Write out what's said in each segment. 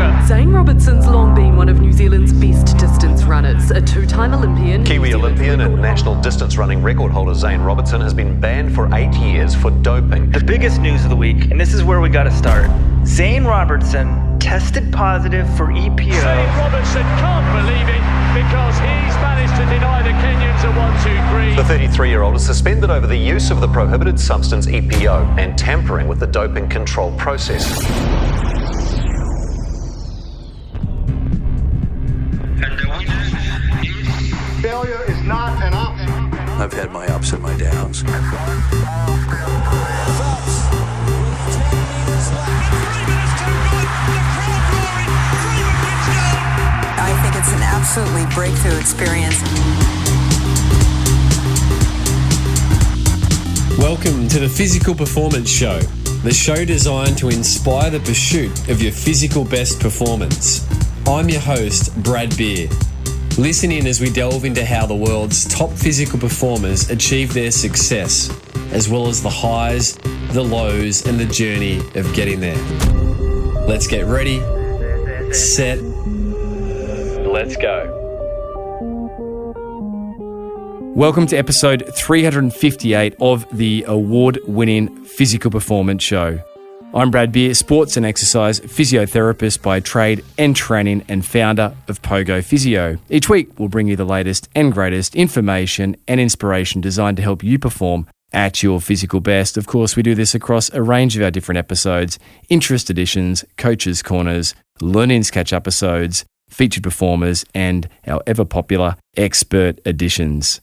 Australia. Zane Robertson's long been one of New Zealand's best distance runners. A two-time Olympian. Kiwi Olympian and national distance running record holder Zane Robertson has been banned for 8 years for doping. The biggest news of the week, and this is where we got to start. Zane Robertson tested positive for EPO. Zane Robertson can't believe it because he's managed to deny the Kenyans a 1, 2, 3. The 33-year-old is suspended over the use of the prohibited substance EPO and tampering with the doping control process. Failure is not an option. I've had my ups and my downs. I think it's an absolutely breakthrough experience. Welcome to the Physical Performance Show, the show designed to inspire the pursuit of your physical best performance. I'm your host, Brad Beer. Listen in as we delve into how the world's top physical performers achieve their success, as well as the highs, the lows, and the journey of getting there. Let's get ready, set, let's go. Welcome to episode 358 of the award-winning Physical Performance Show. I'm Brad Beer, sports and exercise physiotherapist by trade and training and founder of Pogo Physio. Each week, we'll bring you the latest and greatest information and inspiration designed to help you perform at your physical best. Of course, we do this across a range of our different episodes, interest editions, coaches' corners, learnings catch-up episodes, featured performers, and our ever-popular expert editions.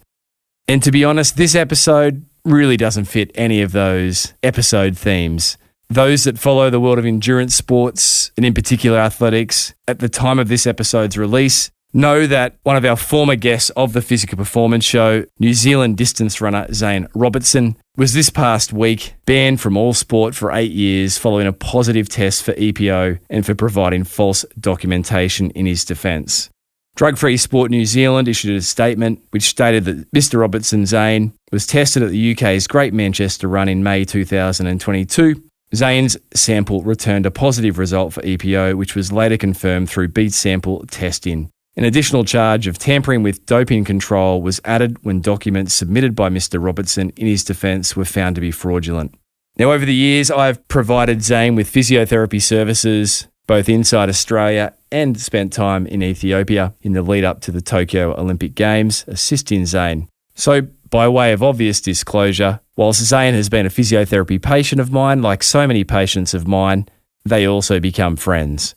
And to be honest, this episode really doesn't fit any of those episode themes. Those that follow the world of endurance sports, and in particular athletics, at the time of this episode's release, know that one of our former guests of the Physical Performance Show, New Zealand distance runner Zane Robertson, was this past week banned from all sport for 8 years following a positive test for EPO and for providing false documentation in his defence. Drug Free Sport New Zealand issued a statement which stated that Mr Robertson Zane was tested at the UK's Great Manchester Run in May 2022. Zane's sample returned a positive result for EPO, which was later confirmed through beat sample testing. An additional charge of tampering with doping control was added when documents submitted by Mr Robertson in his defence were found to be fraudulent. Now, over the years, I've provided Zane with physiotherapy services, both inside Australia and spent time in Ethiopia in the lead up to the Tokyo Olympic Games, assisting Zane. So, by way of obvious disclosure, whilst Zane has been a physiotherapy patient of mine, like so many patients of mine, they also become friends.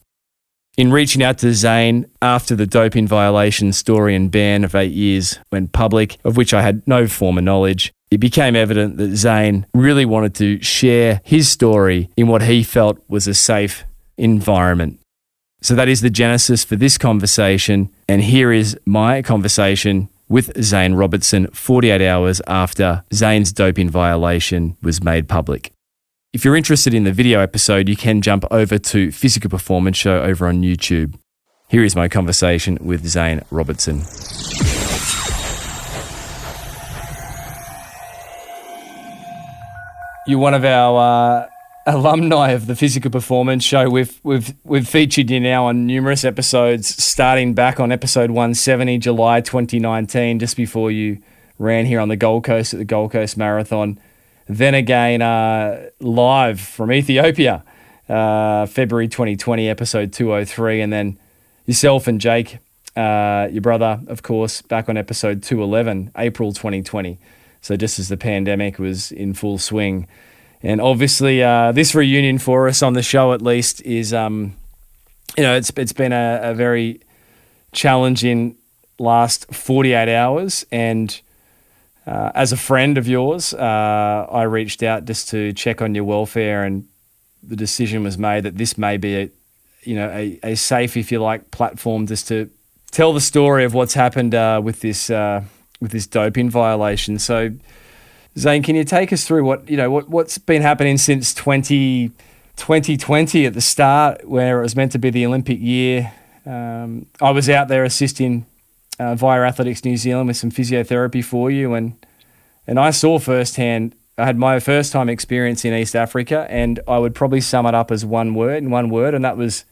In reaching out to Zane after the doping violation story and ban of 8 years went public, of which I had no former knowledge, it became evident that Zane really wanted to share his story in what he felt was a safe environment. So that is the genesis for this conversation, and here is my conversation with Zane Robertson 48 hours after Zane's doping violation was made public. If you're interested in the video episode, you can jump over to Physical Performance Show over on YouTube. Here is my conversation with Zane Robertson. You're one of our alumni of the Physical Performance Show. We've featured you now on numerous episodes, starting back on episode 170, July 2019, just before you ran here on the Gold Coast at the Gold Coast Marathon. Then again, live from Ethiopia, February 2020, episode 203, and then yourself and Jake, your brother, of course, back on episode 211, April 2020. So just as the pandemic was in full swing. And obviously, this reunion for us on the show, at least, is, it's been a very challenging last 48 hours. And as a friend of yours, I reached out just to check on your welfare, and the decision was made that this may be a safe, if you like, platform just to tell the story of what's happened with this doping violation. So, Zane, can you take us through what's been happening since 2020 at the start, where it was meant to be the Olympic year? I was out there assisting via Athletics New Zealand with some physiotherapy for you, and I saw firsthand. I had my first time experience in East Africa, and I would probably sum it up as one word, and that was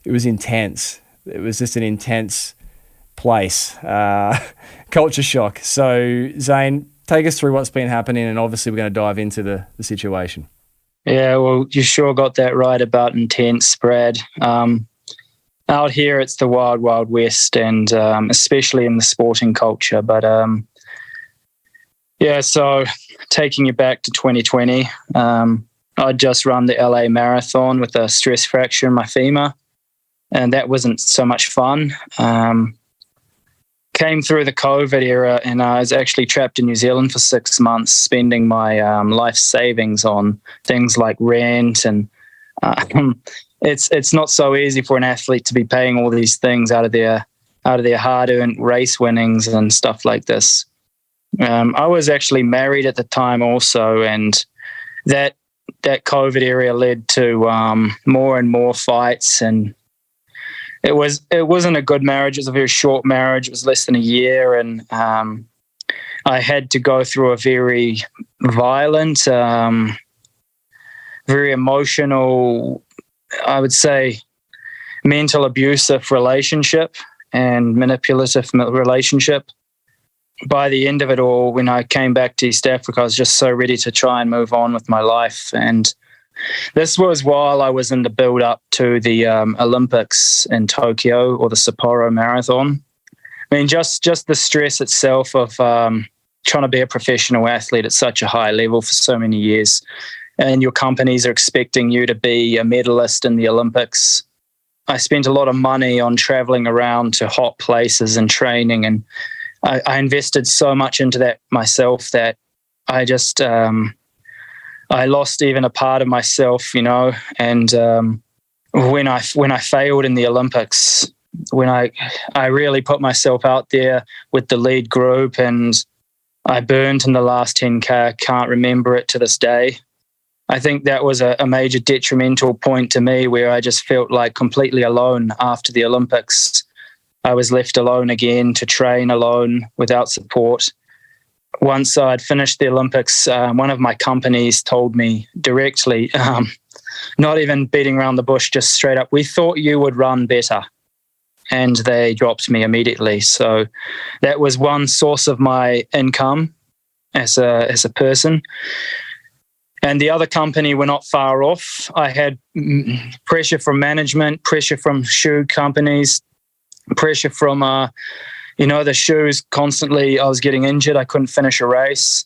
it was intense. It was just an intense place, culture shock. So, Zane, take us through what's been happening, and obviously we're going to dive into the situation. Yeah, well, you sure got that right about intense, Brad. Out here, it's the wild, wild west, and especially in the sporting culture. But yeah, so taking you back to 2020, I'd just run the LA Marathon with a stress fracture in my femur, and that wasn't so much fun. Came through the COVID era, and I was actually trapped in New Zealand for 6 months, spending my life savings on things like rent, and it's not so easy for an athlete to be paying all these things out of their hard-earned race winnings and stuff like this. I was actually married at the time also, and that COVID era led to more and more fights, and it wasn't a good marriage. It was a very short marriage. It was less than a year, and I had to go through a very violent, very emotional, I would say, mental abusive relationship and manipulative relationship. By the end of it all, when I came back to East Africa, I was just so ready to try and move on with my life. And this was while I was in the build-up to the Olympics in Tokyo, or the Sapporo Marathon. I mean, just the stress itself of trying to be a professional athlete at such a high level for so many years, and your companies are expecting you to be a medalist in the Olympics. I spent a lot of money on traveling around to hot places and training, and I invested so much into that myself that I just I lost even a part of myself, you know. And when I failed in the Olympics, when I really put myself out there with the lead group, and I burned in the last 10K, I can't remember it to this day. I think that was a major detrimental point to me, where I just felt like completely alone after the Olympics. I was left alone again to train alone without support. Once I'd finished the Olympics, one of my companies told me directly, not even beating around the bush, just straight up, "We thought you would run better." And they dropped me immediately. So that was one source of my income as a person. And the other company were not far off. I had pressure from management, pressure from shoe companies, pressure from the shoes constantly. I was getting injured. I couldn't finish a race.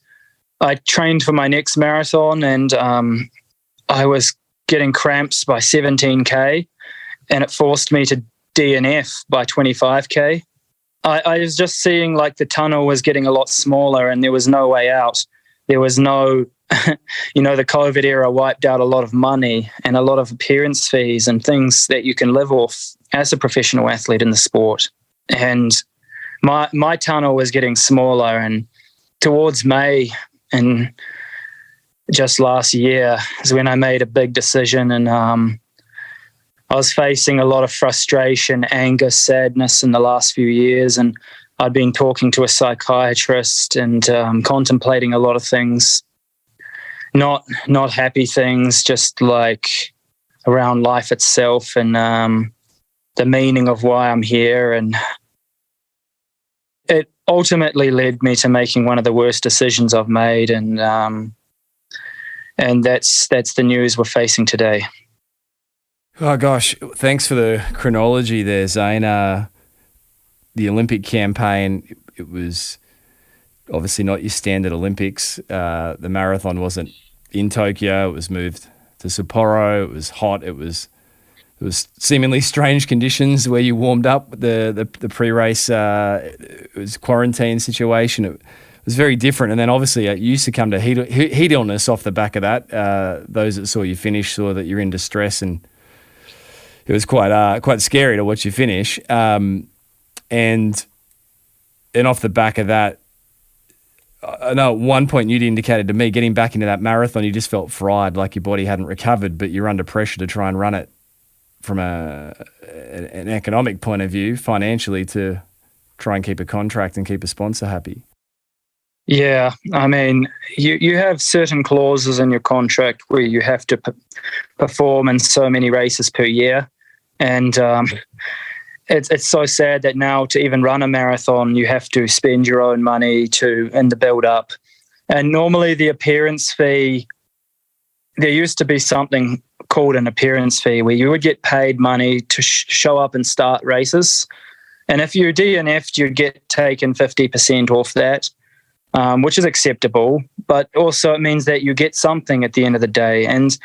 I trained for my next marathon, and I was getting cramps by 17K, and it forced me to DNF by 25K. I was just seeing like the tunnel was getting a lot smaller, and there was no way out. There was no, the COVID era wiped out a lot of money and a lot of appearance fees and things that you can live off as a professional athlete in the sport. And my tunnel was getting smaller, and towards May and just last year is when I made a big decision, and I was facing a lot of frustration, anger, sadness in the last few years, and I'd been talking to a psychiatrist and contemplating a lot of things, not happy things, just like around life itself and the meaning of why I'm here. And it ultimately led me to making one of the worst decisions I've made, and that's the news we're facing today. Oh gosh, thanks for the chronology there, Zane. The Olympic campaign, it was obviously not your standard Olympics. The marathon wasn't in Tokyo. It was moved to Sapporo. It was hot. It was seemingly strange conditions where you warmed up. The pre-race, it was a quarantine situation. It was very different. And then obviously you used to come to heat illness off the back of that. Those that saw you finish saw that you're in distress, and it was quite scary to watch you finish. And off the back of that, I know at one point you'd indicated to me, getting back into that marathon, you just felt fried, like your body hadn't recovered, but you're under pressure to try and run it from an economic point of view, financially, to try and keep a contract and keep a sponsor happy. Yeah, I mean, you have certain clauses in your contract where you have to perform in so many races per year, And it's so sad that now to even run a marathon, you have to spend your own money in the build-up. And normally the appearance fee, there used to be something called an appearance fee where you would get paid money to show up and start races. And if you DNF'd, you'd get taken 50% off that, which is acceptable. But also it means that you get something at the end of the day. And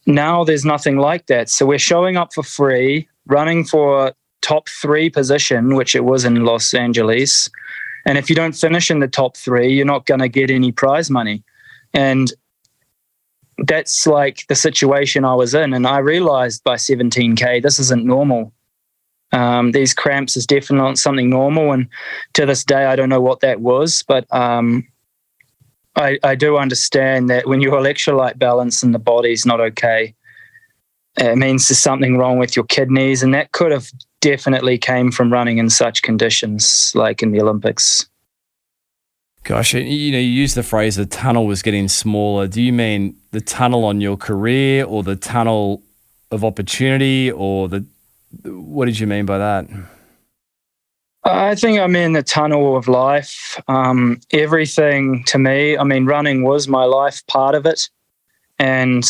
now there's nothing like that. So we're showing up for free, running for top 3 position, which it was in Los Angeles. And if you don't finish in the top 3, you're not going to get any prize money. And that's like the situation I was in. And I realized by 17K, this isn't normal. These cramps is definitely not something normal. And to this day, I don't know what that was. But I do understand that when your electrolyte balance in the body is not okay, it means there's something wrong with your kidneys. And that could have definitely came from running in such conditions like in the Olympics. Gosh, you use the phrase the tunnel was getting smaller. Do you mean the tunnel on your career or the tunnel of opportunity, or what did you mean by that? I think I mean the tunnel of life. Everything to me, I mean, running was my life, part of it. And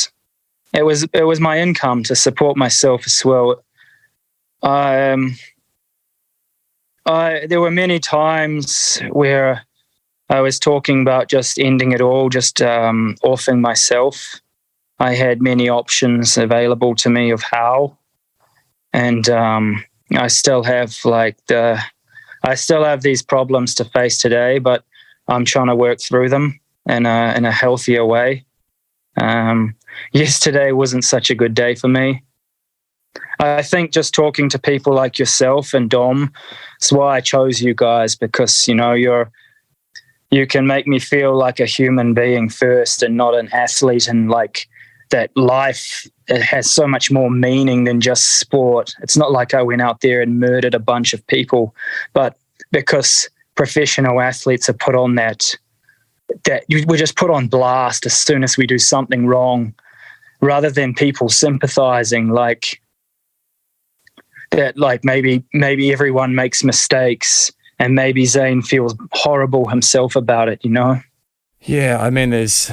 it was my income to support myself as well. There were many times where I was talking about just ending it all, just offing myself. I had many options available to me of how, and I still have these problems to face today, but I'm trying to work through them in a healthier way. Yesterday wasn't such a good day for me. I think just talking to people like yourself and Dom, that's why I chose you guys, because you can make me feel like a human being first and not an athlete, and like that life, it has so much more meaning than just sport. It's not like I went out there and murdered a bunch of people, but because professional athletes are put on that we're just put on blast as soon as we do something wrong, rather than people sympathizing like that, like maybe everyone makes mistakes and maybe Zane feels horrible himself about it, Yeah, I mean, there's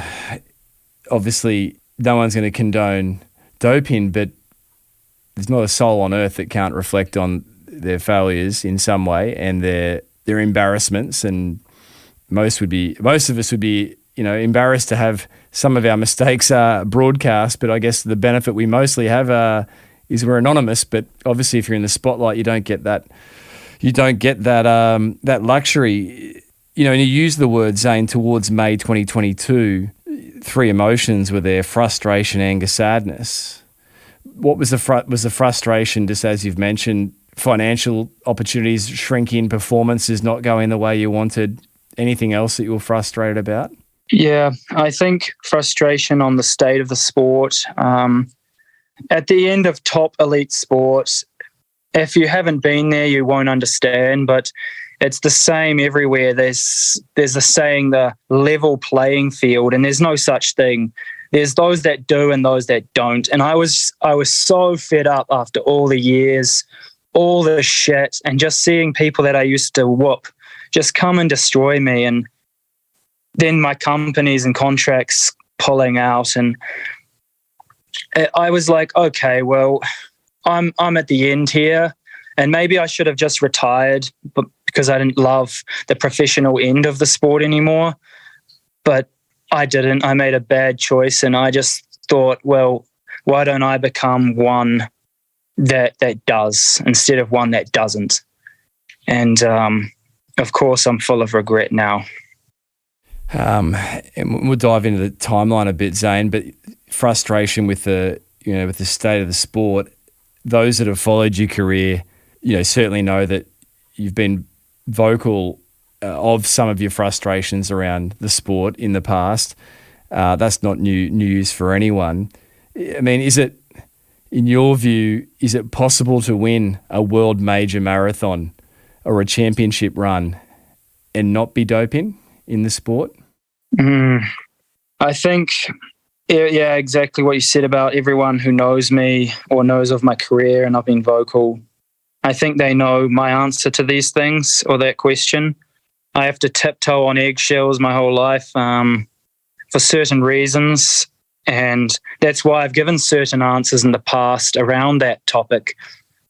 obviously no one's going to condone doping, but there's not a soul on earth that can't reflect on their failures in some way and their embarrassments. And most of us would be, embarrassed to have some of our mistakes broadcast. But I guess the benefit we mostly have is we're anonymous. But obviously, if you're in the spotlight, you don't get that. You don't get that luxury. And you use the word, Zane, towards May 2022. 3 emotions were there: frustration, anger, sadness. What was the frustration? Just as you've mentioned, financial opportunities shrinking, performance is not going the way you wanted. Anything else that you were frustrated about? Yeah, I think frustration on the state of the sport. At the end of top elite sports, if you haven't been there, you won't understand, but it's the same everywhere. There's a saying, the level playing field, and there's no such thing. There's those that do and those that don't. And I was so fed up after all the years, all the shit, and just seeing people that I used to whoop just come and destroy me. And then my companies and contracts pulling out. And I was like, okay, well, I'm at the end here, and maybe I should have just retired, but because I didn't love the professional end of the sport anymore. But I didn't. I made a bad choice, and I just thought, well, why don't I become one that does instead of one that doesn't? And of course, I'm full of regret now. And we'll dive into the timeline a bit, Zane. But frustration with the state of the sport. Those that have followed your career, certainly know that you've been vocal of some of your frustrations around the sport in the past. That's not new news for anyone. I mean, is it, in your view, is it possible to win a world major marathon or a championship run and not be doping in the sport? I think Yeah, exactly what you said about everyone who knows me or knows of my career and I've been vocal. I think they know my answer to these things or that question. I have to tiptoe on eggshells my whole life for certain reasons. And that's why I've given certain answers in the past around that topic.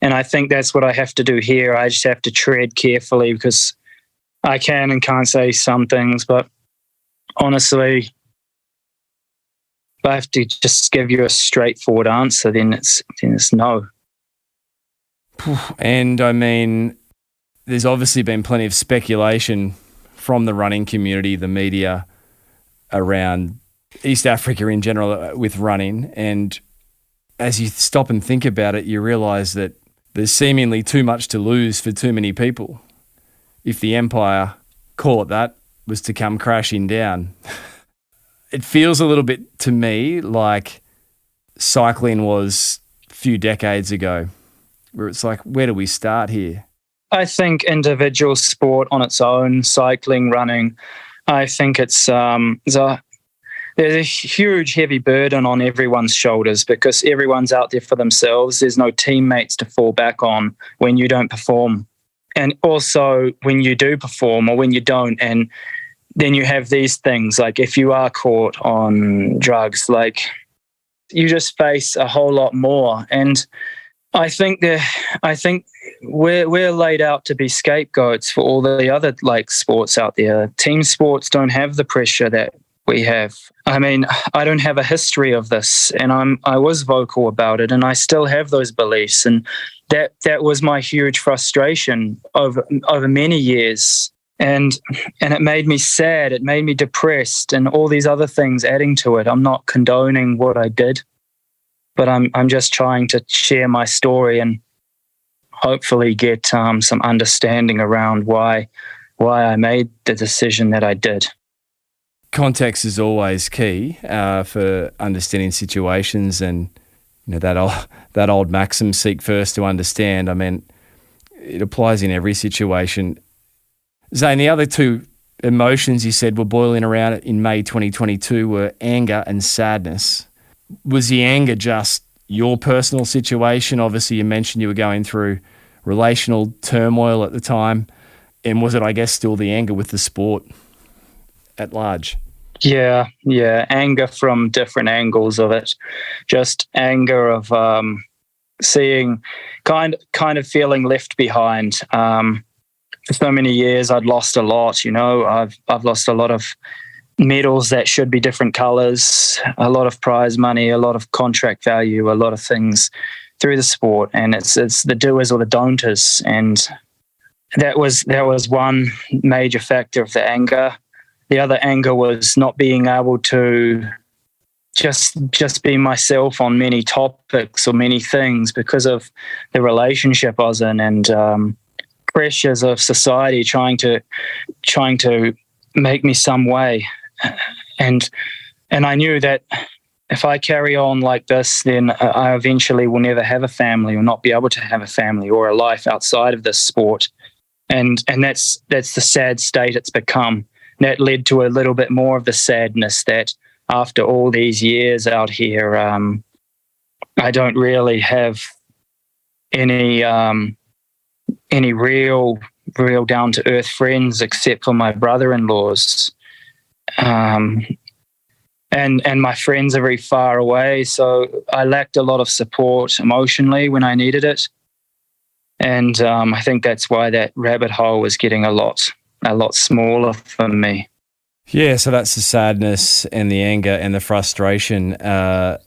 And I think that's what I have to do here. I just have to tread carefully because I can and can't say some things, but honestly, if I have to just give you a straightforward answer, then it's no. And I mean, there's obviously been plenty of speculation from the running community, the media, around East Africa in general with running. And as you stop and think about it, you realise that there's seemingly too much to lose for too many people. If the empire, call it that, was to come crashing down. It feels a little bit to me like cycling was a few decades ago, where it's like, where do we start here? I think individual sport on its own, cycling, running, I think there's a huge, heavy burden on everyone's shoulders because everyone's out there for themselves. There's no teammates to fall back on when you don't perform. And also when you do perform or when you don't. And then you have these things like if you are caught on drugs, like you just face a whole lot more. And I think we're laid out to be scapegoats for all the other like sports out there. Team sports don't have the pressure that we have. I mean, I don't have a history of this, and I was vocal about it, and I still have those beliefs, and that was my huge frustration over many years. And it made me sad, it made me depressed, and all these other things adding to it. I'm not condoning what I did, but I'm just trying to share my story and hopefully get some understanding around why I made the decision that I did. Context is always key for understanding situations, and that old maxim, seek first to understand. I mean, it applies in every situation. Zane, the other two emotions you said were boiling around in May 2022 were anger and sadness. Was the anger just your personal situation? Obviously, you mentioned you were going through relational turmoil at the time. And was it, I guess, still the anger with the sport at large? Yeah, anger from different angles of it. Just anger of seeing, kind of feeling left behind. For so many years, I'd lost a lot. I've lost a lot of medals that should be different colours, a lot of prize money, a lot of contract value, a lot of things through the sport, and it's the doers or the don'ters, and that was one major factor of the anger. The other anger was not being able to just be myself on many topics or many things because of the relationship I was in, and pressures of society trying to make me some way. And I knew that if I carry on like this, then I eventually will never have a family or not be able to have a family or a life outside of this sport. And that's the sad state it's become. That led to a little bit more of the sadness that after all these years out here, I don't really have any real down to earth friends except for my brother-in-laws. And my friends are very far away, so I lacked a lot of support emotionally when I needed it. And I think that's why that rabbit hole was getting a lot smaller for me. Yeah, so that's the sadness and the anger and the frustration. And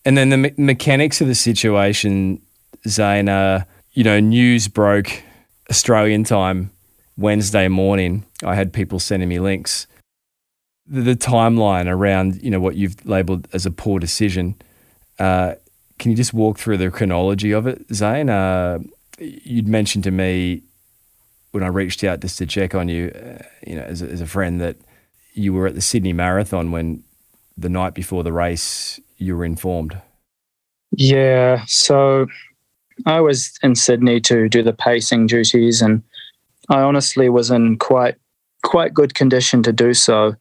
then the mechanics of the situation, Zane, news broke Australian time Wednesday morning. I had people sending me links. The timeline around, what you've labelled as a poor decision. Can you just walk through the chronology of it, Zane? You'd mentioned to me when I reached out just to check on you, as a friend, that you were at the Sydney Marathon when the night before the race you were informed. Yeah, so I was in Sydney to do the pacing duties, and I honestly was in quite good condition to do so.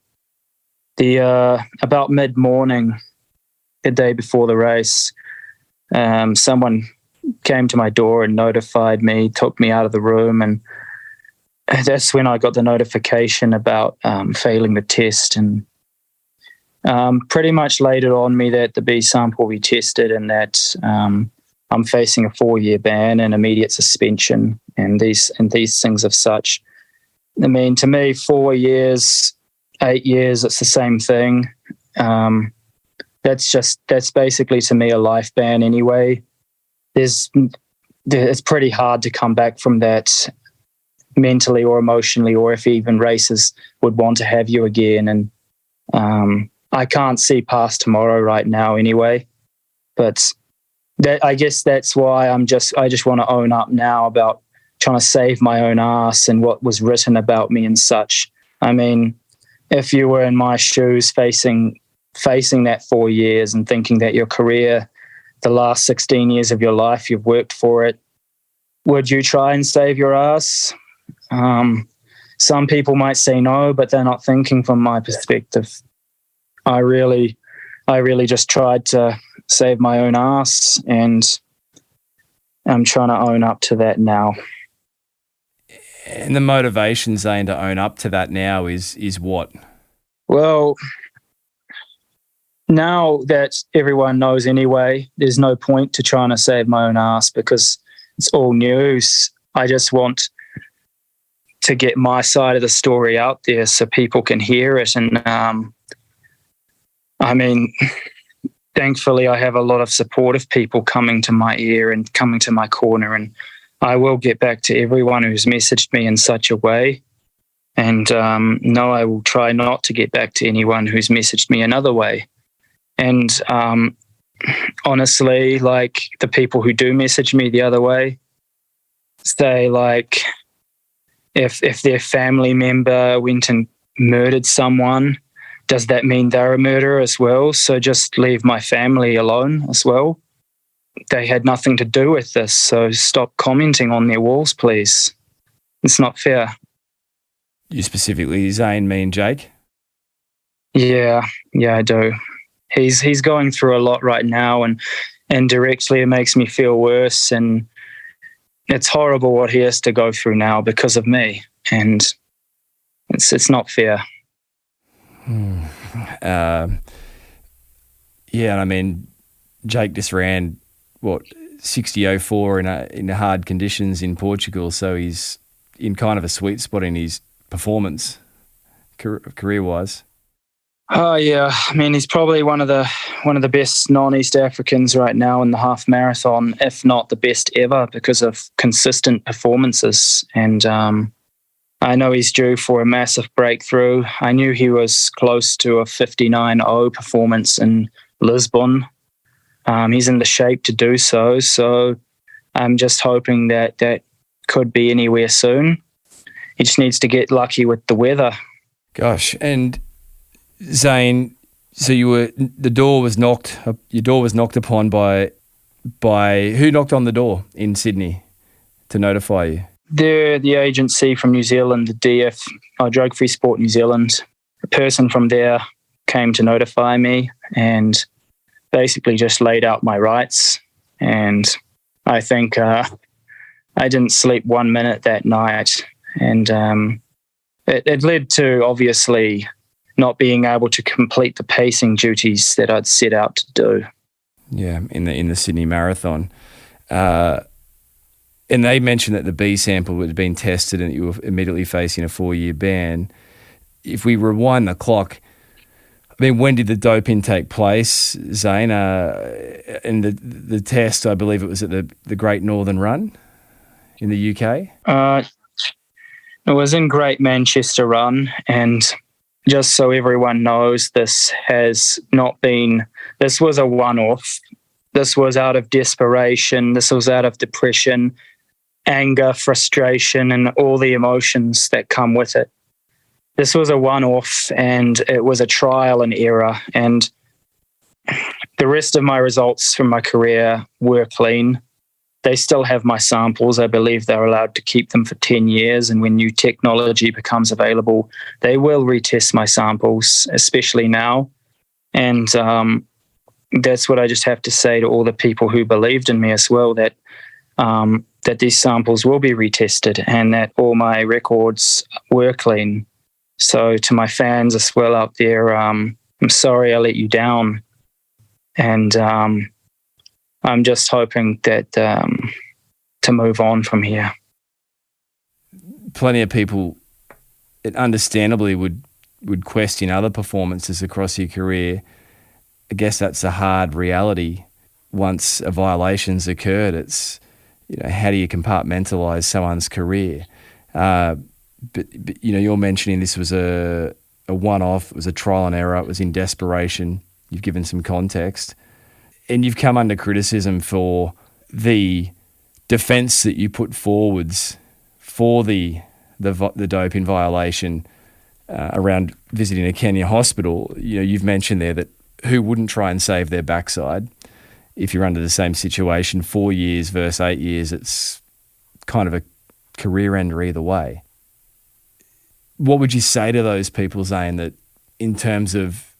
About mid-morning, the day before the race, someone came to my door and notified me, took me out of the room, and that's when I got the notification about failing the test, and pretty much laid it on me that the B sample will be tested and that I'm facing a 4-year ban and immediate suspension and these things of such. I mean, to me, 4 years, 8 years, it's the same thing. That's basically to me a life ban anyway. It's pretty hard to come back from that mentally or emotionally, or if even races would want to have you again. And I can't see past tomorrow right now anyway. But I guess that's why I just want to own up now about trying to save my own ass and what was written about me and such. I mean, if you were in my shoes facing that 4 years and thinking that your career, the last 16 years of your life, you've worked for it, would you try and save your ass? Some people might say no, but they're not thinking from my perspective. I really just tried to save my own ass, and I'm trying to own up to that now. And the motivation, Zane, to own up to that now is what? Well, now that everyone knows anyway, there's no point to trying to save my own ass because it's all news. I just want to get my side of the story out there so people can hear it. And I mean, thankfully, I have a lot of supportive people coming to my ear and coming to my corner, and I will get back to everyone who's messaged me in such a way. And no, I will try not to get back to anyone who's messaged me another way. And honestly, like the people who do message me the other way, say like if their family member went and murdered someone, does that mean they're a murderer as well? So just leave my family alone as well. They had nothing to do with this, so stop commenting on their walls, please. It's not fair. You specifically, Zane, mean Jake? Yeah, I do. He's going through a lot right now, and directly it makes me feel worse, and it's horrible what he has to go through now because of me, and it's not fair. Yeah, I mean, Jake just ran 60.04 in hard conditions in Portugal, so he's in kind of a sweet spot in his performance career-wise. Oh yeah, I mean he's probably one of the best non-East Africans right now in the half marathon, if not the best ever, because of consistent performances. And I know he's due for a massive breakthrough. I knew he was close to a 59.0 performance in Lisbon. He's in the shape to do so. So I'm just hoping that could be anywhere soon. He just needs to get lucky with the weather. Gosh, and Zane, so your door was knocked upon by who knocked on the door in Sydney to notify you? They're the agency from New Zealand, the DF, Drug Free Sport New Zealand. A person from there came to notify me and basically just laid out my rights. And I think I didn't sleep 1 minute that night. And it led to obviously not being able to complete the pacing duties that I'd set out to do. Yeah, in the Sydney Marathon. And they mentioned that the B sample had been tested and that you were immediately facing a 4-year ban. If we rewind the clock, I mean, when did the doping take place, Zane? And the test, I believe it was at the Great Northern Run in the UK? It was in Great Manchester Run, and just so everyone knows, this was a one-off. This was out of desperation. This was out of depression, anger, frustration, and all the emotions that come with it. This was a one-off, and it was a trial and error. And the rest of my results from my career were clean. They still have my samples. I believe they're allowed to keep them for 10 years. And when new technology becomes available, they will retest my samples, especially now. And that's what I just have to say to all the people who believed in me as well, that these samples will be retested and that all my records were clean. So to my fans as well out there, I'm sorry I let you down. And I'm just hoping that to move on from here. Plenty of people, understandably, would question other performances across your career. I guess that's a hard reality. Once a violation's occurred, it's, how do you compartmentalise someone's career? But you're mentioning this was a one-off. It was a trial and error. It was in desperation. You've given some context, and you've come under criticism for the defence that you put forwards for the doping violation around visiting a Kenya hospital. You've mentioned there that who wouldn't try and save their backside if you're under the same situation? 4 years versus 8 years, it's kind of a career ender either way. What would you say to those people, Zane, that in terms of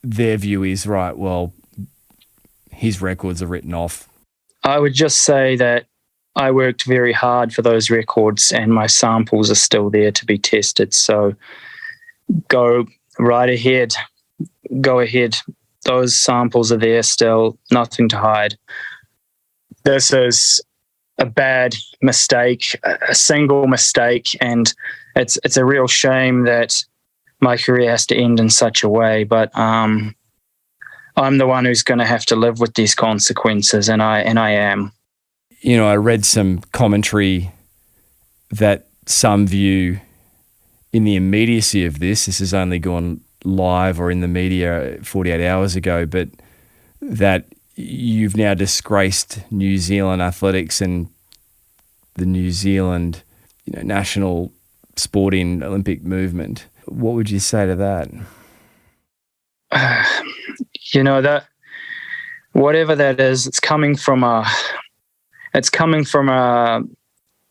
their view is, right, well, his records are written off? I would just say that I worked very hard for those records and my samples are still there to be tested. So go right ahead. Go ahead. Those samples are there still, nothing to hide. This is a bad mistake, a single mistake, and it's a real shame that my career has to end in such a way. But I'm the one who's going to have to live with these consequences, and I am. I read some commentary that some view in the immediacy of this has only gone live or in the media 48 hours ago, but that you've now disgraced New Zealand athletics and the New Zealand national sporting Olympic movement. What would you say to that? That whatever that is, it's coming from a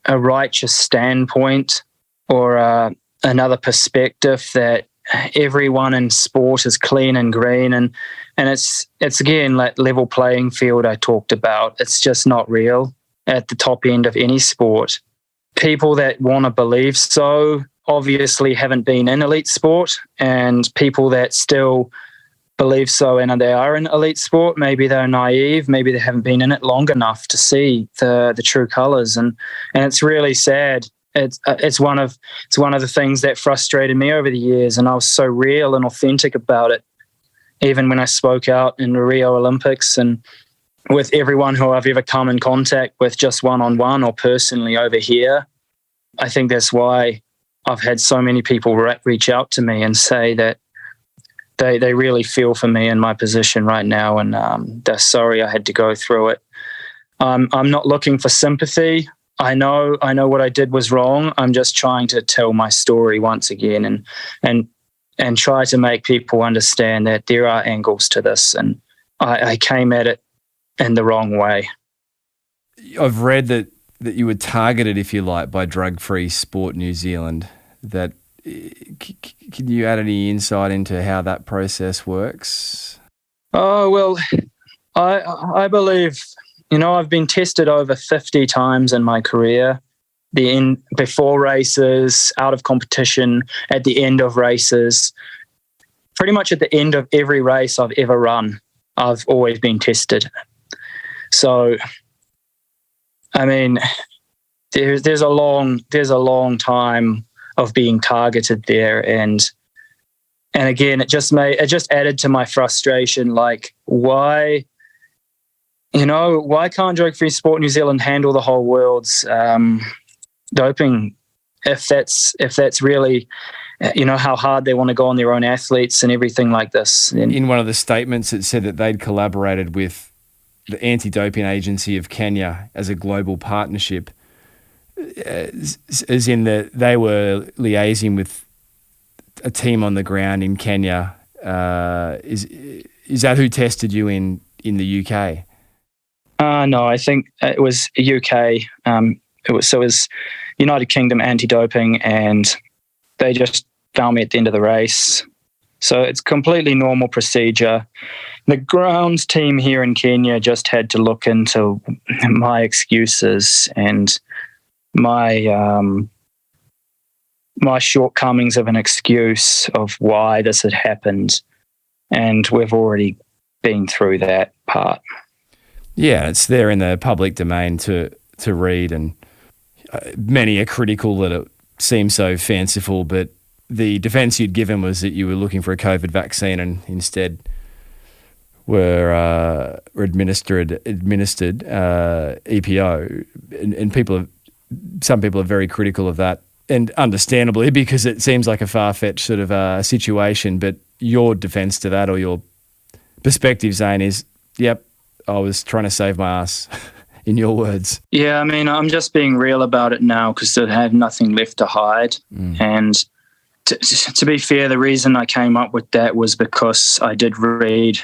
righteous standpoint or another perspective that everyone in sport is clean and green, and it's again that level playing field I talked about. It's just not real at the top end of any sport. People that want to believe so obviously haven't been in elite sport, and people that still believe so and they are in elite sport, maybe they're naive, maybe they haven't been in it long enough to see the true colours, and it's really sad. It's one of the things that frustrated me over the years, and I was so real and authentic about it. Even when I spoke out in the Rio Olympics and with everyone who I've ever come in contact with, just one-on-one or personally over here, I think that's why I've had so many people reach out to me and say that they really feel for me in my position right now, and they're sorry I had to go through it. I'm not looking for sympathy. I know what I did was wrong. I'm just trying to tell my story once again and try to make people understand that there are angles to this, and I came at it in the wrong way. I've read that you were targeted, if you like, by Drug Free Sport New Zealand. That can you add any insight into how that process works? Oh, well, I believe, I've been tested over 50 times in my career. Before races, out of competition, at the end of races. Pretty much at the end of every race I've ever run, I've always been tested. So, I mean, there's a long time of being targeted there, and again, it just added to my frustration. Like, why can't Drug Free Sport New Zealand handle the whole world's doping? If that's really, how hard they want to go on their own athletes and everything like this. In one of the statements, it said that they'd collaborated with the Anti-Doping Agency of Kenya as a global partnership, as in that they were liaising with a team on the ground in Kenya. Is that who tested you in the UK? No, I think it was UK. It was United Kingdom Anti-Doping, and they just found me at the end of the race. So it's completely normal procedure. The grounds team here in Kenya just had to look into my excuses and my shortcomings of an excuse of why this had happened. And we've already been through that part. Yeah, it's there in the public domain to read, and many are critical that it seems so fanciful, but the defence you'd given was that you were looking for a COVID vaccine and instead were administered EPO, and some people are very critical of that, and understandably, because it seems like a far-fetched sort of situation. But your defence to that, or your perspective, Zane, is, yep, I was trying to save my ass, in your words. Yeah, I mean, I'm just being real about it now because I have nothing left to hide. And to be fair, the reason I came up with that was because I did read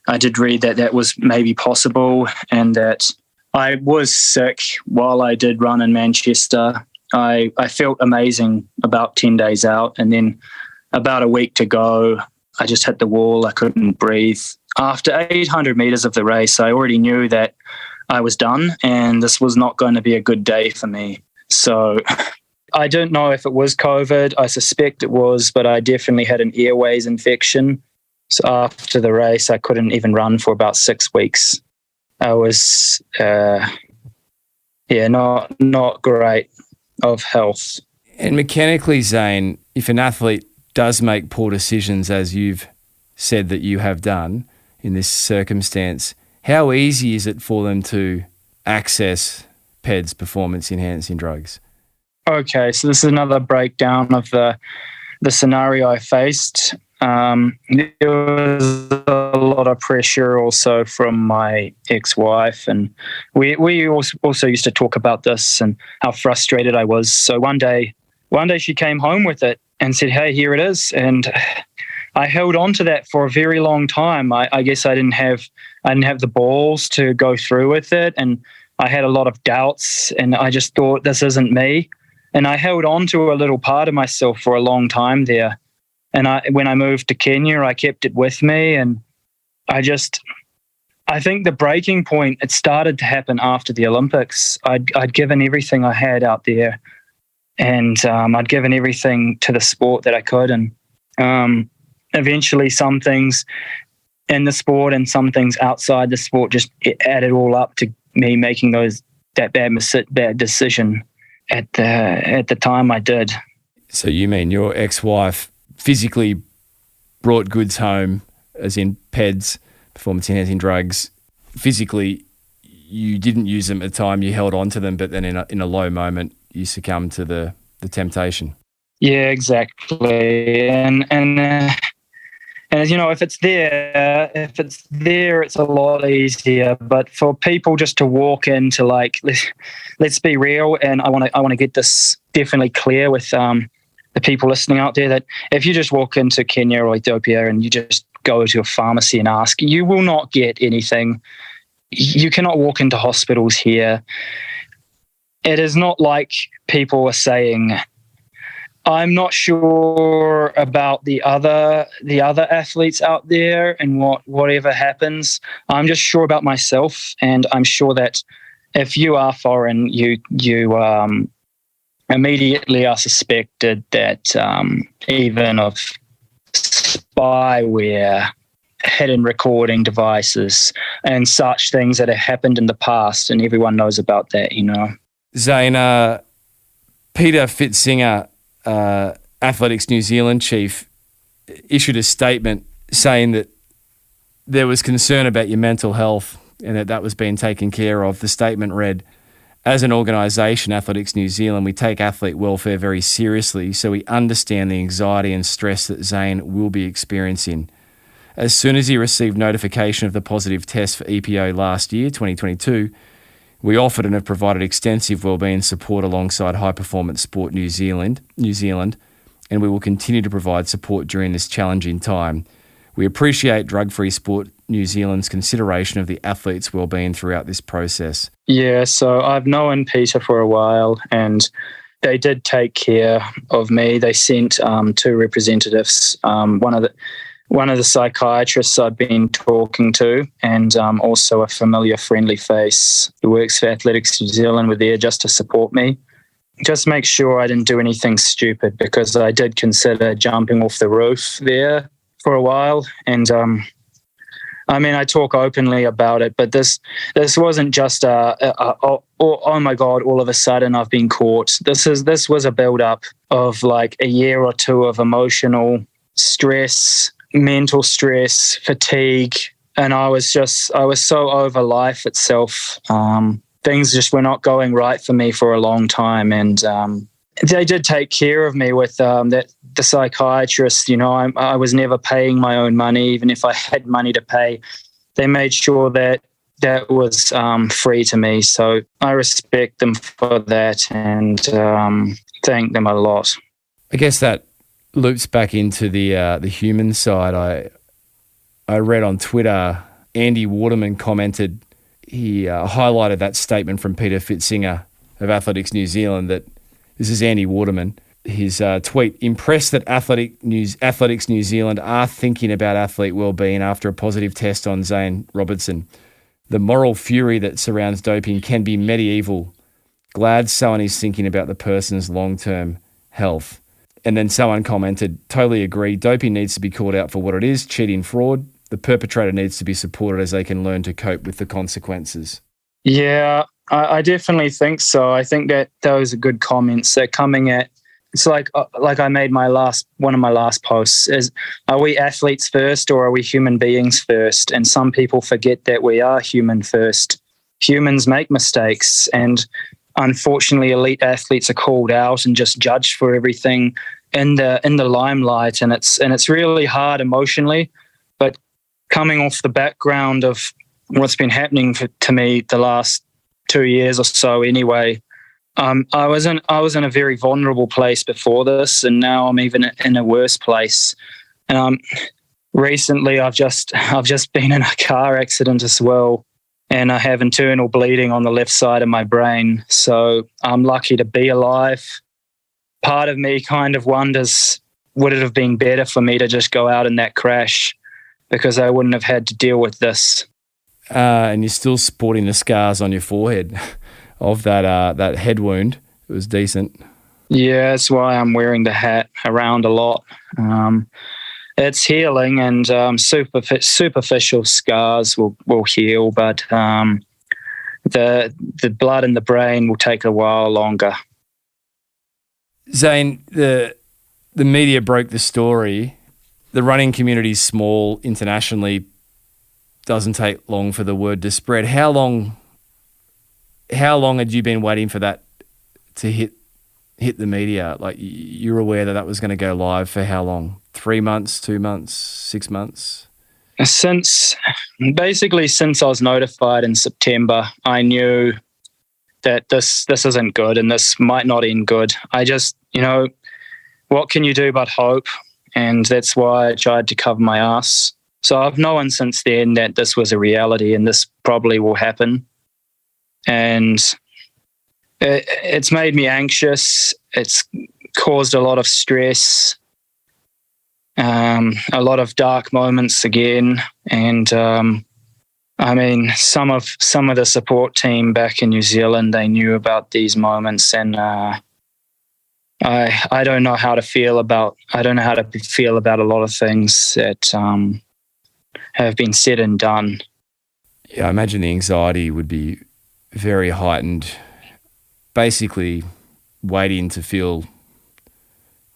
that was maybe possible, and that I was sick while I did run in Manchester. I felt amazing about 10 days out, and then about a week to go, I just hit the wall. I couldn't breathe. After 800 meters of the race, I already knew that I was done and this was not going to be a good day for me. So I don't know if it was COVID. I suspect it was, but I definitely had an airways infection. So after the race, I couldn't even run for about 6 weeks. I was, not great of health. And mechanically, Zane, if an athlete does make poor decisions, as you've said that you have done in this circumstance, how easy is it for them to access PEDS, performance-enhancing drugs? Okay, so this is another breakdown of the scenario I faced. There was a lot of pressure also from my ex-wife, and we also used to talk about this and how frustrated I was. So one day she came home with it and said, "Hey, here it is." And I held on to that for a very long time. I guess I didn't have the balls to go through with it, and I had a lot of doubts, and I just thought, this isn't me. And I held on to a little part of myself for a long time there. And when I moved to Kenya, I kept it with me, and I think the breaking point, it started to happen after the Olympics. I'd given everything I had out there, and I'd given everything to the sport that I could, and eventually some things in the sport and some things outside the sport just added all up to me making that bad decision at the time I did. So you mean your ex-wife physically brought goods home, as in PEDS, performance-enhancing drugs. Physically, you didn't use them at the time, you held on to them, but then in a low moment, you succumbed to the temptation. Yeah, exactly. And you know, if it's there, it's a lot easier. But for people just to walk into, like, let's be real, and I want to get this definitely clear with the people listening out there, that if you just walk into Kenya or Ethiopia and you just go to a pharmacy and ask, you will not get anything. You cannot walk into hospitals here. It is not like people are saying. I'm not sure about the other athletes out there and whatever happens. I'm just sure about myself, and I'm sure that if you are foreign, you immediately are suspected that even of spyware, hidden recording devices, and such things that have happened in the past, and everyone knows about that, you know. Zane, Peter Fitzinger, Athletics New Zealand chief, issued a statement saying that there was concern about your mental health and that was being taken care of. The statement read, "As an organisation, Athletics New Zealand, we take athlete welfare very seriously, so we understand the anxiety and stress that Zane will be experiencing. As soon as he received notification of the positive test for EPO last year, 2022, we offered and have provided extensive wellbeing support alongside High Performance Sport New Zealand, and we will continue to provide support during this challenging time. We appreciate Drug Free Sport New Zealand's consideration of the athlete's wellbeing throughout this process." Yeah, so I've known Peter for a while, and they did take care of me. They sent 2 representatives, one of the psychiatrists I've been talking to, and also a familiar friendly face who works for Athletics New Zealand were there just to support me. Just make sure I didn't do anything stupid, because I did consider jumping off the roof there for a while. And I talk openly about it, but this wasn't just oh my God, all of a sudden I've been caught. This was a build-up of like a year or 2 of emotional stress, mental stress, fatigue, and I was so over life itself. Things just were not going right for me for a long time, and they did take care of me with the psychiatrist. I was never paying my own money, even if I had money to pay. They made sure that was free to me, so I respect them for that and thank them a lot. I guess that loops back into the human side. I read on Twitter, Andy Waterman commented, he highlighted that statement from Peter Fitzinger of Athletics New Zealand that, this is Andy Waterman, his tweet, impressed that Athletics New Zealand are thinking about athlete well-being after a positive test on Zane Robertson. The moral fury that surrounds doping can be medieval. Glad someone is thinking about the person's long-term health. And then someone commented, totally agree, doping needs to be called out for what it is, cheating, fraud. The perpetrator needs to be supported as they can learn to cope with the consequences. Yeah, I definitely think so. I think that those are good comments. They're coming at, it's like I made one of my last posts is, are we athletes first or are we human beings first? And some people forget that we are human first. Humans make mistakes, and unfortunately elite athletes are called out and just judged for everything in the limelight, and it's really hard emotionally. But coming off the background of what's been happening to me the last 2 years or so anyway, I was in a very vulnerable place before this, and now I'm even in a worse place. And recently I've just been in a car accident as well, and I have internal bleeding on the left side of my brain. So I'm lucky to be alive. Part of me kind of wonders, would it have been better for me to just go out in that crash, because I wouldn't have had to deal with this. And you're still sporting the scars on your forehead of that head wound. It was decent. Yeah, that's why I'm wearing the hat around a lot. It's healing, and superficial scars will heal, but the blood in the brain will take a while longer. Zane, the media broke the story. The running community is small internationally. Doesn't take long for the word to spread. How long had you been waiting for that to hit the media? Like, you're aware that was going to go live for how long? 3 months, 2 months, 6 months? Since I was notified in September, I knew that this isn't good and this might not end good. I just, what can you do but hope? And that's why I tried to cover my ass. So I've known since then that this was a reality and this probably will happen. And it's made me anxious. It's caused a lot of stress, a lot of dark moments again. And some of the support team back in New Zealand, they knew about these moments, and I don't know how to feel about a lot of things that have been said and done. Yeah, I imagine the anxiety would be very heightened, basically waiting to feel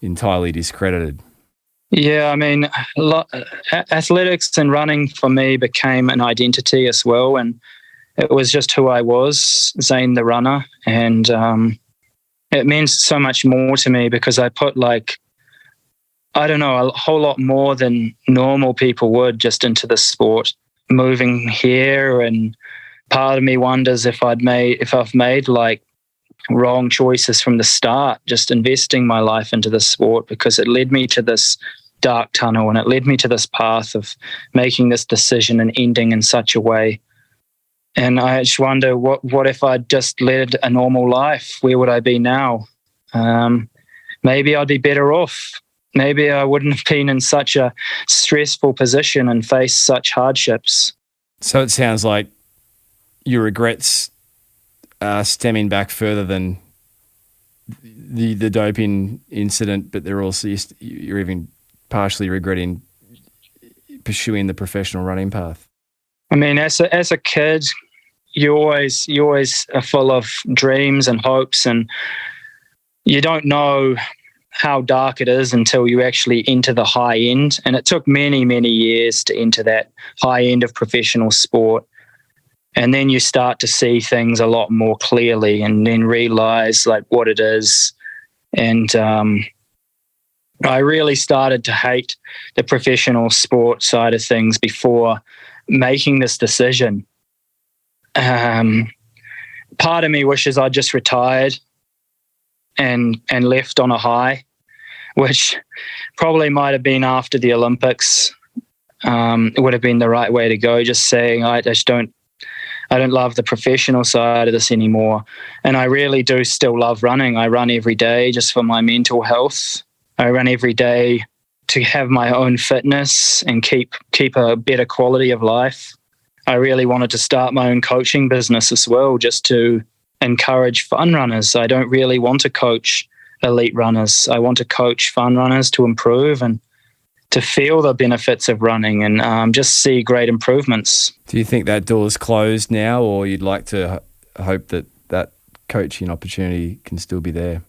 entirely discredited. Yeah, athletics and running for me became an identity as well, and it was just who I was, Zane the runner, and it meant so much more to me because I put a whole lot more than normal people would just into the sport, moving here, and part of me wonders if I've made wrong choices from the start, just investing my life into the sport, because it led me to this dark tunnel and it led me to this path of making this decision and ending in such a way. And I just wonder, what if I just led a normal life? Where would I be now? maybe I'd be better off. Maybe I wouldn't have been in such a stressful position and faced such hardships. So it sounds like your regrets are stemming back further than the doping incident, but they're also you're even partially regretting pursuing the professional running path. I mean, as a kid, you always are full of dreams and hopes, and you don't know how dark it is until you actually enter the high end. And it took many, many years to enter that high end of professional sport. And then you start to see things a lot more clearly and then realize like what it is. And I really started to hate the professional sport side of things before making this decision. Part of me wishes I just retired and left on a high, which probably might have been after the Olympics. It would have been the right way to go, just saying I don't love the professional side of this anymore. And I really do still love running. I run every day just for my mental health. I run every day to have my own fitness and keep a better quality of life. I really wanted to start my own coaching business as well, just to encourage fun runners. I don't really want to coach elite runners. I want to coach fun runners to improve and to feel the benefits of running and just see great improvements. Do you think that door's closed now, or you'd like to hope that coaching opportunity can still be there?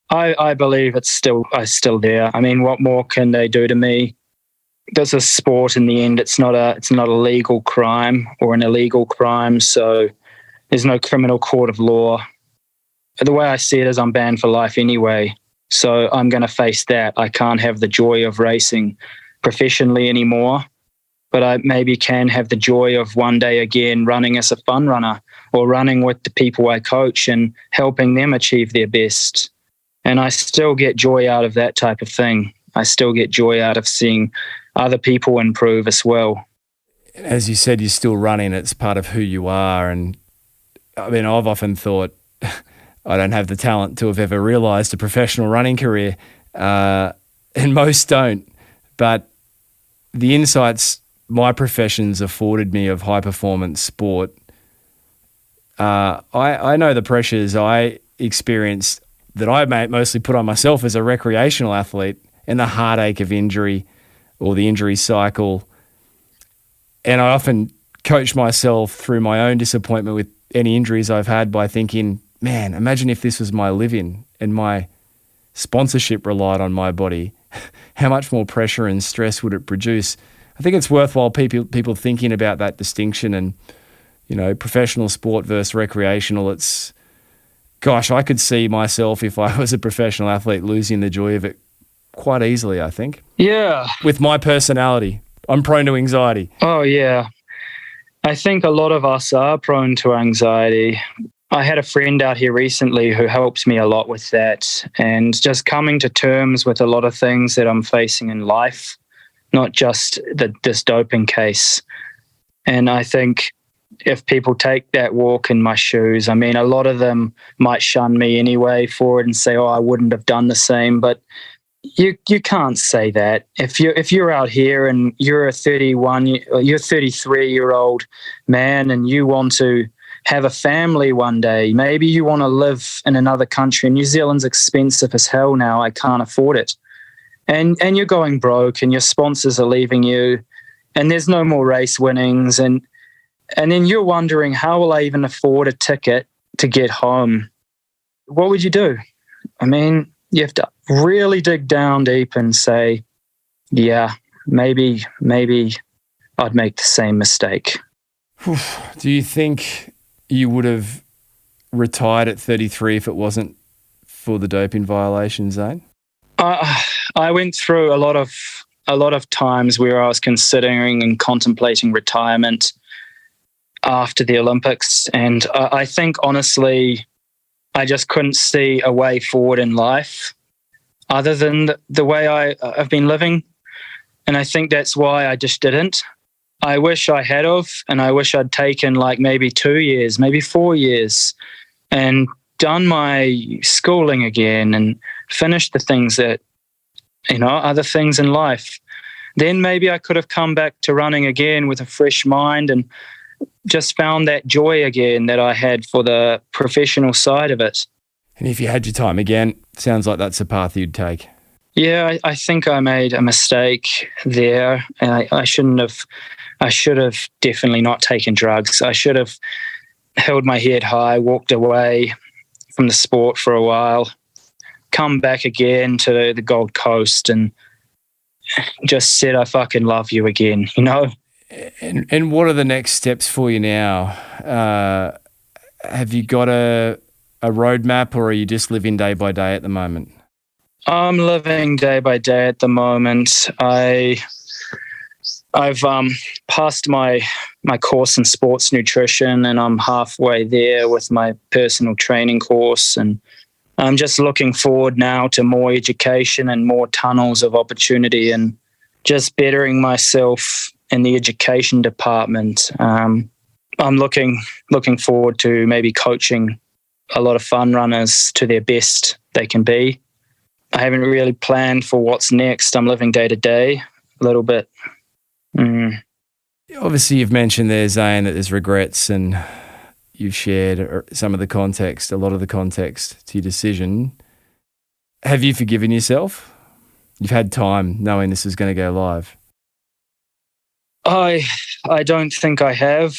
I believe it's still there. I mean, what more can they do to me? This is sport in the end. It's not a legal crime or an illegal crime, so there's no criminal court of law. The way I see it is I'm banned for life anyway. So I'm going to face that. I can't have the joy of racing professionally anymore, but I maybe can have the joy of one day again running as a fun runner or running with the people I coach and helping them achieve their best. And I still get joy out of that type of thing. I still get joy out of seeing other people improve as well. As you said, you're still running. It's part of who you are. And I mean, I've often thought I don't have the talent to have ever realised a professional running career, and most don't. But the insights my profession's afforded me of high-performance sport, I know the pressures I experienced that I mostly put on myself as a recreational athlete, and the heartache of injury or the injury cycle. And I often coach myself through my own disappointment with any injuries I've had by thinking, man, imagine if this was my living and my sponsorship relied on my body. How much more pressure and stress would it produce? I think it's worthwhile people thinking about that distinction and, you know, professional sport versus recreational. It's, gosh, I could see myself, if I was a professional athlete, losing the joy of it quite easily, I think. Yeah. With my personality, I'm prone to anxiety. Oh, yeah. I think a lot of us are prone to anxiety. I had a friend out here recently who helped me a lot with that, and just coming to terms with a lot of things that I'm facing in life, not just this doping case. And I think if people take that walk in my shoes, I mean, a lot of them might shun me anyway for it and say, oh, I wouldn't have done the same. But you can't say that. If you're out here and you're a 33-year-old man and you want to have a family one day, maybe you want to live in another country, and New Zealand's expensive as hell now, I can't afford it. And you're going broke and your sponsors are leaving you and there's no more race winnings, and then you're wondering, how will I even afford a ticket to get home? What would you do? I mean, you have to really dig down deep and say, yeah, maybe I'd make the same mistake. Do you think you would have retired at 33 if it wasn't for the doping violation, Zane? I went through a lot of times where I was considering and contemplating retirement after the Olympics, and I think honestly I just couldn't see a way forward in life other than the way I've been living, and I think that's why I just didn't. I wish I had of, and I wish I'd taken like maybe 2 years, maybe 4 years, and done my schooling again and finished the things that, other things in life, then maybe I could have come back to running again with a fresh mind and just found that joy again that I had for the professional side of it. And if you had your time again, sounds like that's the path you'd take. Yeah, I think I made a mistake there. I should have definitely not taken drugs. I should have held my head high, walked away from the sport for a while, come back again to the Gold Coast and just said, I fucking love you again, And what are the next steps for you now? Have you got a roadmap, or are you just living day by day at the moment? I'm living day by day at the moment. I've passed my course in sports nutrition, and I'm halfway there with my personal training course, and I'm just looking forward now to more education and more tunnels of opportunity and just bettering myself in the education department. I'm looking forward to maybe coaching a lot of fun runners to their best they can be. I haven't really planned for what's next. I'm living day to day a little bit. Obviously, you've mentioned there, Zane, that there's regrets, and you've shared some of the context, a lot of the context to your decision. Have you forgiven yourself? You've had time knowing this is going to go live. I don't think I have.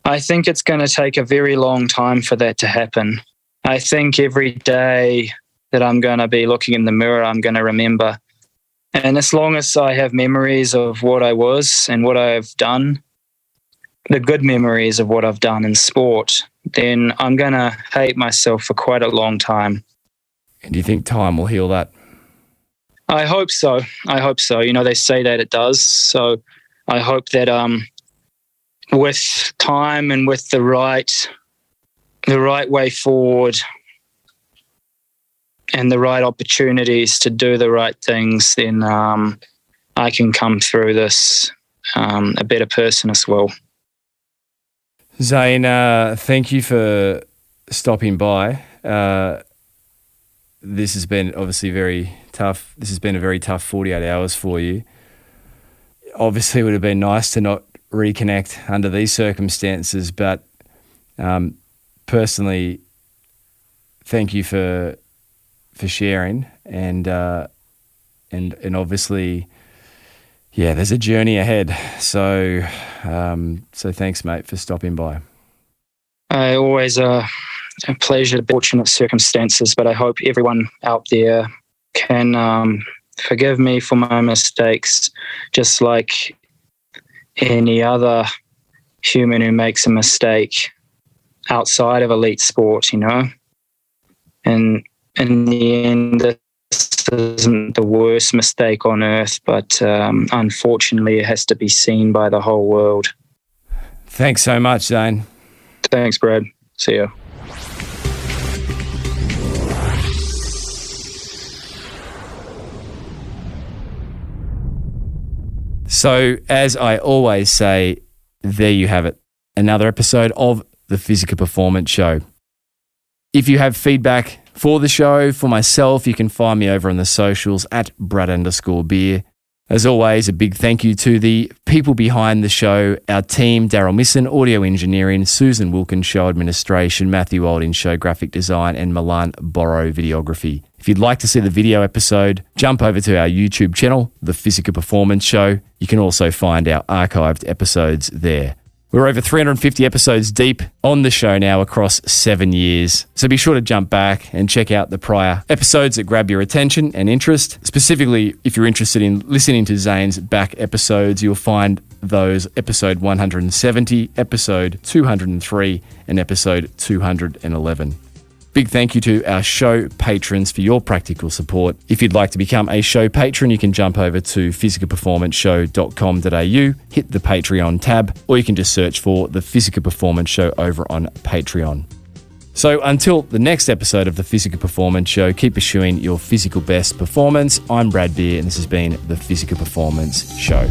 I think it's going to take a very long time for that to happen. I think every day that I'm going to be looking in the mirror, I'm going to remember. And as long as I have memories of what I was and what I've done, the good memories of what I've done in sport, then I'm going to hate myself for quite a long time. And do you think time will heal that? I hope so. They say that it does. So I hope that with time and with the right way forward and the right opportunities to do the right things, then I can come through this a better person as well. Zane, thank you for stopping by. This has been obviously very tough. This has been a very tough 48 hours for you. Obviously, it would have been nice to not reconnect under these circumstances, but personally, thank you for sharing, and obviously, yeah, there's a journey ahead. So thanks, mate, for stopping by. Always a pleasure, fortunate circumstances, but I hope everyone out there can forgive me for my mistakes, just like any other human who makes a mistake outside of elite sport, And in the end, this isn't the worst mistake on earth, but unfortunately it has to be seen by the whole world. Thanks so much, Zane. Thanks, Brad. See ya. So, as I always say, there you have it. Another episode of the Physical Performance Show. If you have feedback for the show, for myself, you can find me over on the socials at Brad_beer. As always, a big thank you to the people behind the show, our team, Daryl Misson, audio engineering, Susan Wilkins, show administration, Matthew Olding, show graphic design, and Milan Borrow, videography. If you'd like to see the video episode, jump over to our YouTube channel, The Physical Performance Show. You can also find our archived episodes there. We're over 350 episodes deep on the show now across 7 years. So be sure to jump back and check out the prior episodes that grab your attention and interest. Specifically, if you're interested in listening to Zane's back episodes, you'll find those episode 170, episode 203, and episode 211. Big thank you to our show patrons for your practical support. If you'd like to become a show patron, you can jump over to physicalperformanceshow.com.au, hit the Patreon tab, or you can just search for the Physical Performance Show over on Patreon. So until the next episode of the Physical Performance Show, keep pursuing your physical best performance. I'm Brad Beer, and this has been the Physical Performance Show.